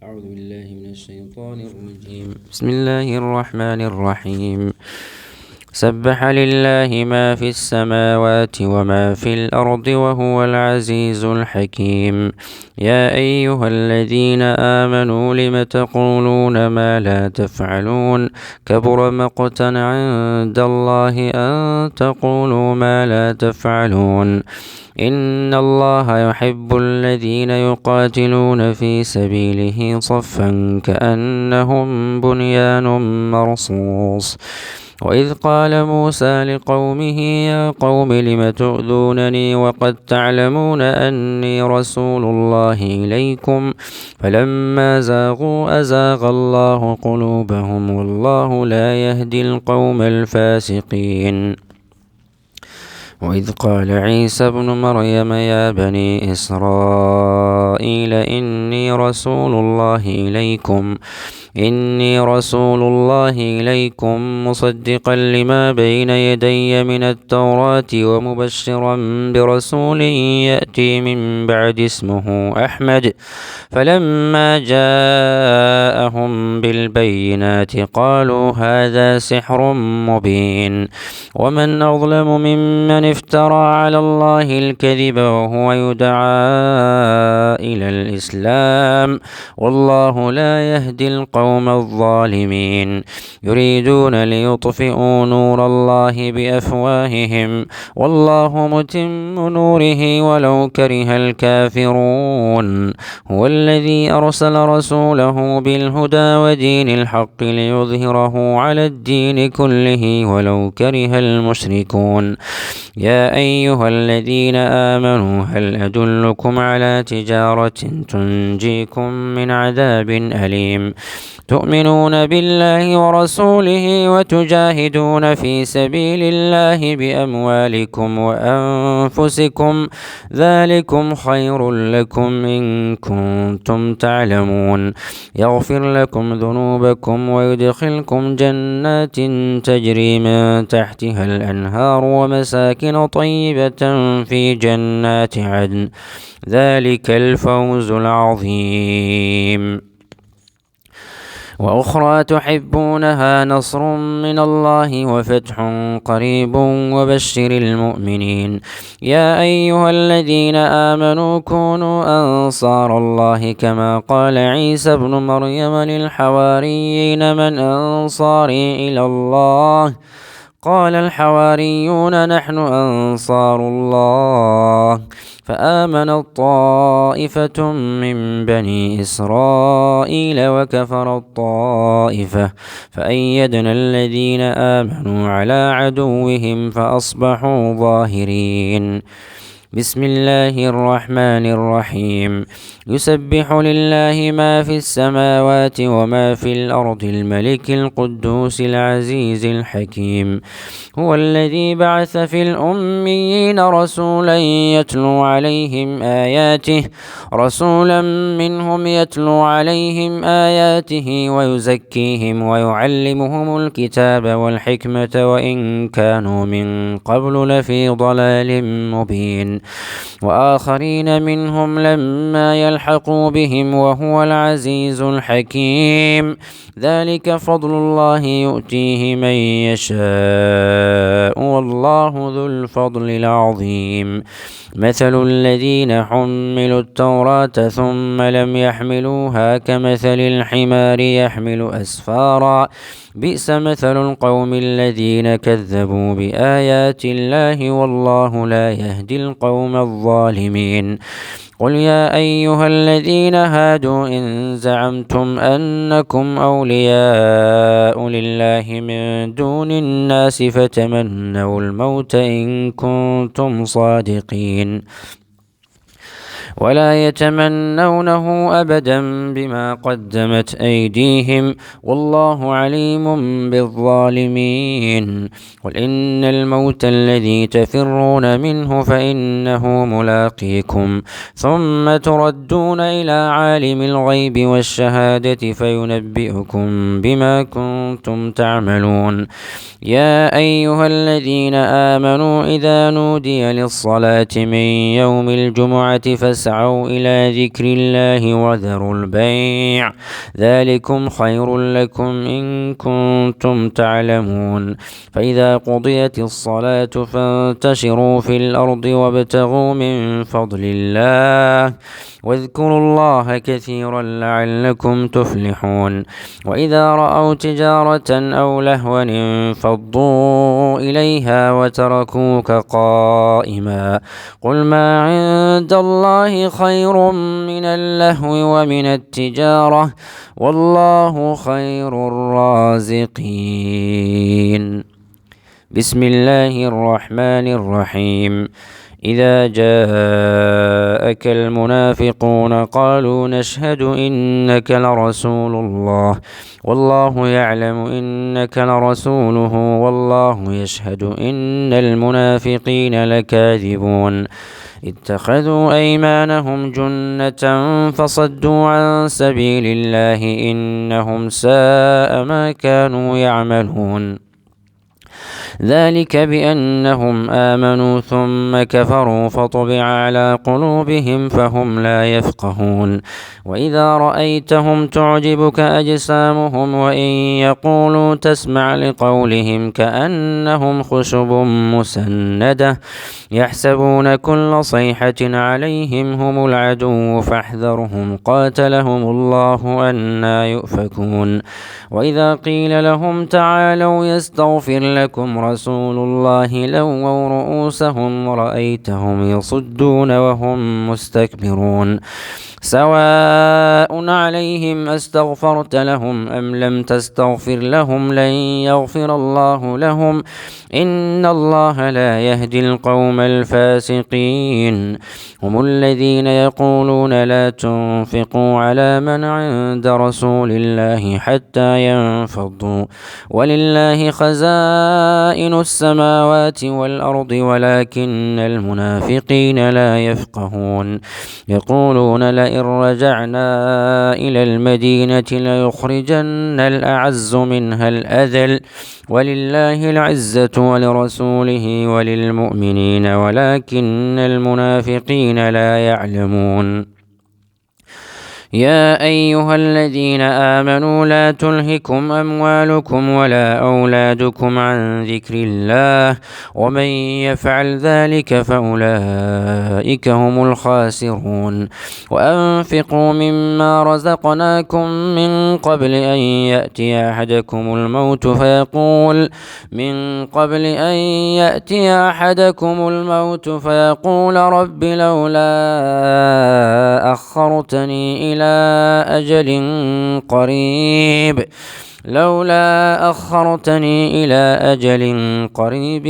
أعوذ بالله من الشيطان الرجيم. بسم الله الرحمن الرحيم. سبح لله ما في السماوات وما في الأرض وهو العزيز الحكيم. يا أيها الذين آمنوا لم تقولون ما لا تفعلون كبر مقتا عند الله أن تقولوا ما لا تفعلون. إن الله يحب الذين يقاتلون في سبيله صفا كأنهم بنيان مرصوص. وإذ قال موسى لقومه يا قوم لم تؤذونني وقد تعلمون أني رسول الله إليكم فلما زاغوا أزاغ الله قلوبهم والله لا يهدي القوم الفاسقين. وإذ قال عيسى ابن مريم يا بني إسرائيل إني رسول الله إليكم مصدقا لما بين يدي من التوراة ومبشرا برسول يأتي من بعد اسمه أحمد. فلما جاءهم بالبينات قالوا هذا سحر مبين. ومن أظلم ممن افترى على الله الكذب وهو يدعى إلى الإسلام والله لا يهدي القوم الظالمين. يريدون ليطفئوا نور الله بأفواههم والله متم نوره ولو كره الكافرون. هو الذي أرسل رسوله بالهدى ودين الحق ليظهره على الدين كله ولو كره المشركون. يا أيها الذين آمنوا هل أدلكم على تجارة تنجيكم من عذاب أليم تؤمنون بالله ورسوله وتجاهدون في سبيل الله بأموالكم وأنفسكم ذلكم خير لكم إن كنتم تعلمون. يغفر لكم ذنوبكم ويدخلكم جنات تجري من تحتها الأنهار ومساكن طيبة في جنات عدن ذلك الفوز العظيم. وأخرى تحبونها نصر من الله وفتح قريب وبشر المؤمنين. يا أيها الذين آمنوا كونوا أنصار الله كما قال عيسى ابن مريم للحواريين من أنصاري إلى الله قال الحواريون نحن أنصار الله. فآمنت طائفة من بني إسرائيل وكفرت طائفة فأيدنا الذين آمنوا على عدوهم فأصبحوا ظاهرين. بسم الله الرحمن الرحيم. يسبح لله ما في السماوات وما في الأرض الملك القدوس العزيز الحكيم. هو الذي بعث في الأميين رسولا منهم يتلو عليهم آياته ويزكيهم ويعلمهم الكتاب والحكمة وإن كانوا من قبل لفي ضلال مبين. وآخرين منهم لما يلحقوا بهم وهو العزيز الحكيم. ذلك فضل الله يؤتيه من يشاء والله ذو الفضل العظيم. مثل الذين حملوا التوراة ثم لم يحملوها كمثل الحمار يحمل أسفارا بئس مثل القوم الذين كذبوا بآيات الله والله لا يهدي القوم الظالمين. قل يا أيها الذين هادوا إن زعمتم أنكم أولياء لله من دون الناس فتمنوا الموت إن كنتم صادقين ولا يتمنونه أبدا بما قدمت أيديهم والله عليم بالظالمين. قل إن الموت الذي تفرون منه فإنه ملاقيكم ثم تردون إلى عالم الغيب والشهادة فينبئكم بما كنتم تعملون. يا أيها الذين آمنوا إذا نودي للصلاة من يوم الجمعة فاسعوا واسعوا إلى ذكر الله وذروا البيع ذلكم خير لكم إن كنتم تعلمون فإذا قضيت الصلاة فانتشروا في الأرض وابتغوا من فضل الله واذكروا الله كثيرا لعلكم تفلحون وإذا رأوا تجارة أو لهوا انفضوا إليها وتركوك قائما قل ما عند الله خير من اللهو ومن التجارة والله خير الرازقين. بسم الله الرحمن الرحيم. إذا جاءك المنافقون قالوا نشهد إنك لرسول الله والله يعلم إنك لرسوله والله يشهد إن المنافقين لكاذبون اتخذوا أيمانهم جنة فصدوا عن سبيل الله إنهم ساء ما كانوا يعملون ذلك بأنهم آمنوا ثم كفروا فطبع على قلوبهم فهم لا يفقهون وإذا رأيتهم تعجبك أجسامهم وإن يقولوا تسمع لقولهم كأنهم خشب مسندة يحسبون كل صيحة عليهم هم العدو فاحذرهم قاتلهم الله أنى يؤفكون وإذا قيل لهم تعالوا يستغفر لكم رسول الله لووا رؤوسهم ورأيتهم يصدون وهم مستكبرون سواء عليهم أستغفرت لهم أم لم تستغفر لهم لن يغفر الله لهم إن الله لا يهدي القوم الفاسقين هم الذين يقولون لا تنفقوا على من عند رسول الله حتى ينفضوا ولله خزائن السماوات والأرض ولكن المنافقين لا يفقهون يقولون لئن رجعنا إلى المدينة ليخرجن الأعز منها الأذل ولله العزة ولرسوله وللمؤمنين ولكن المنافقين لا يعلمون يا أيها الذين آمنوا لا تلهكم أموالكم ولا أولادكم عن ذكر الله ومن يفعل ذلك فأولئك هم الخاسرون وأنفقوا مما رزقناكم من قبل أن يأتي أحدكم الموت فيقول رب لولا أخرتني إلى أجل قريب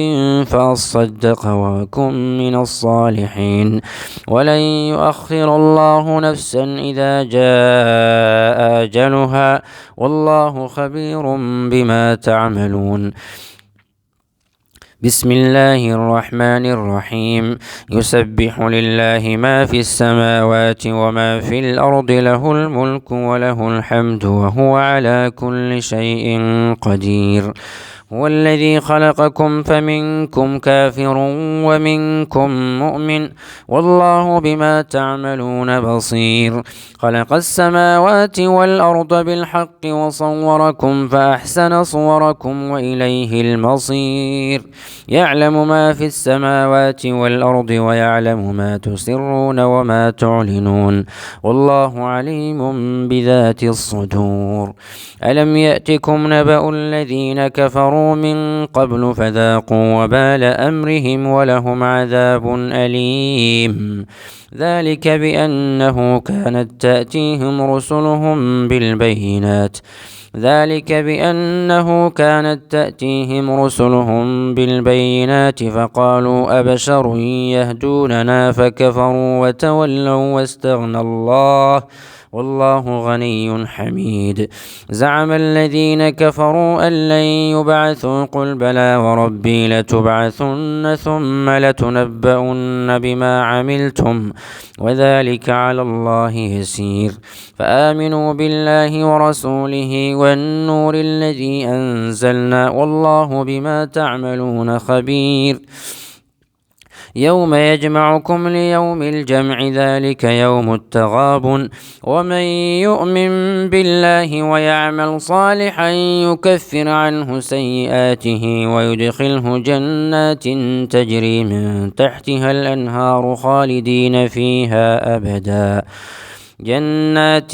فأصدق وأكن من الصالحين ولن يؤخر الله نفسا إذا جاء أجلها والله خبير بما تعملون بسم الله الرحمن الرحيم يسبح لله ما في السماوات وما في الأرض له الملك وله الحمد وهو على كل شيء قدير هو الذي خلقكم فمنكم كافر ومنكم مؤمن والله بما تعملون بصير خلق السماوات والأرض بالحق وصوركم فأحسن صوركم وإليه المصير يعلم ما في السماوات والأرض ويعلم ما تسرون وما تعلنون والله عليم بذات الصدور ألم يأتكم نبأ الذين كفروا من قبل فذاقوا وبال أمرهم ولهم عذاب أليم ذلك بأنه كانت تأتيهم رسلهم بالبينات فقالوا أبشر يهدوننا فكفروا وتولوا واستغنى الله والله غني حميد زعم الذين كفروا أن لن يبعثوا قل بلى وربي لتبعثن ثم لتنبؤن بما عملتم وذلك على الله يسير فآمنوا بالله ورسوله والنور الذي أنزلنا والله بما تعملون خبير يوم يجمعكم ليوم الجمع ذلك يوم التغابن ومن يؤمن بالله ويعمل صالحا يكفر عنه سيئاته ويدخله جنات تجري من تحتها الأنهار خالدين فيها أبدا جنات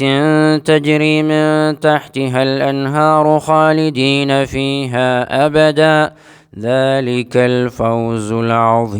تجري من تحتها الأنهار خالدين فيها أبدا ذلك الفوز العظيم.